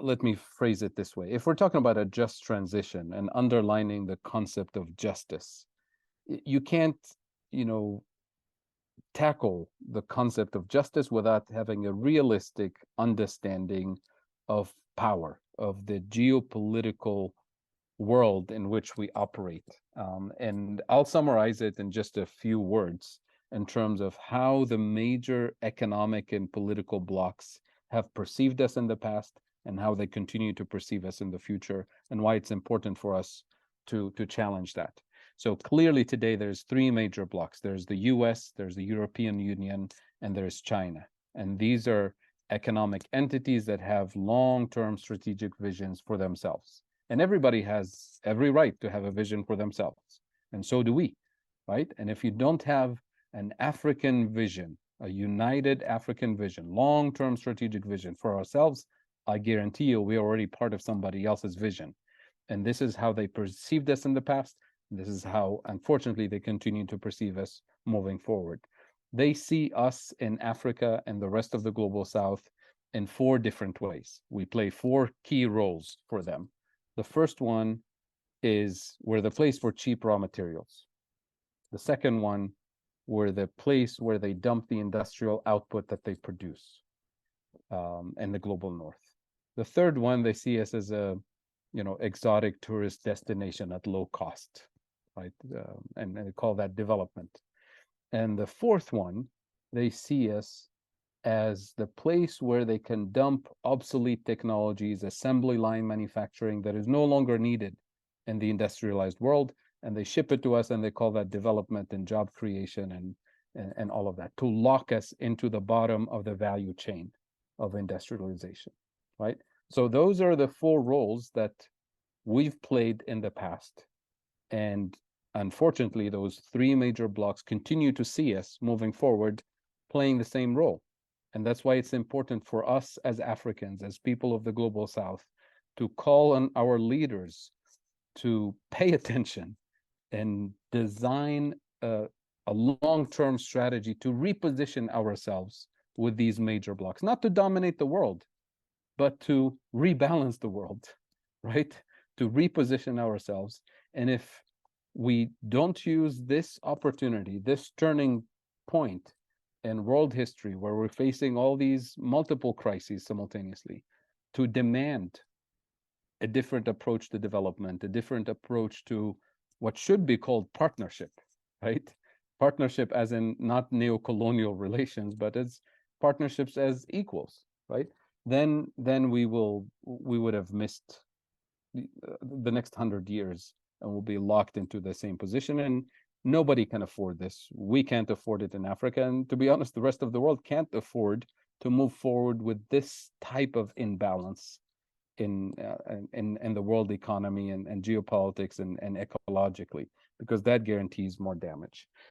let me phrase it this way. If we're talking about a just transition and underlining the concept of justice, you can't, you know, tackle the concept of justice without having a realistic understanding of power, of the geopolitical world in which we operate. And I'll summarize it in just a few words in terms of how the major economic and political blocs have perceived us in the past and how they continue to perceive us in the future, and why it's important for us to challenge that. So clearly today there's three major blocs. There's the US, there's the European Union, and there's China. And these are economic entities that have long-term strategic visions for themselves. And everybody has every right to have a vision for themselves. And so do we, right? And if you don't have an African vision, a united African vision, long-term strategic vision for ourselves, I guarantee you we're already part of somebody else's vision. And this is how they perceived us in the past. This is how, unfortunately, they continue to perceive us moving forward. They see us in Africa and the rest of the global South in four different ways. We play four key roles for them. The first one is we're the place for cheap raw materials. The second one, we're the place where they dump the industrial output that they produce in the global North. The third one, they see us as a, you know, exotic tourist destination at low cost, right? And they call that development. And the fourth one, they see us as the place where they can dump obsolete technologies, assembly line manufacturing that is no longer needed in the industrialized world, and they ship it to us, and they call that development and job creation and all of that, to lock us into the bottom of the value chain of industrialization, right? So those are the four roles that we've played in the past. And unfortunately, those three major blocks continue to see us moving forward playing the same role. And that's why it's important for us as Africans, as people of the global South, to call on our leaders to pay attention and design a long-term strategy to reposition ourselves with these major blocks, not to dominate the world, but to rebalance the world, right? To reposition ourselves. And if we don't use this opportunity, this turning point in world history where we're facing all these multiple crises simultaneously, to demand a different approach to development, a different approach to what should be called partnership, right? Partnership as in not neo-colonial relations, but as partnerships as equals, right? Then we would have missed the next 100 years, and we'll be locked into the same position. And nobody can afford this. We can't afford it in Africa, and to be honest, the rest of the world can't afford to move forward with this type of imbalance in the world economy and geopolitics and ecologically, because that guarantees more damage.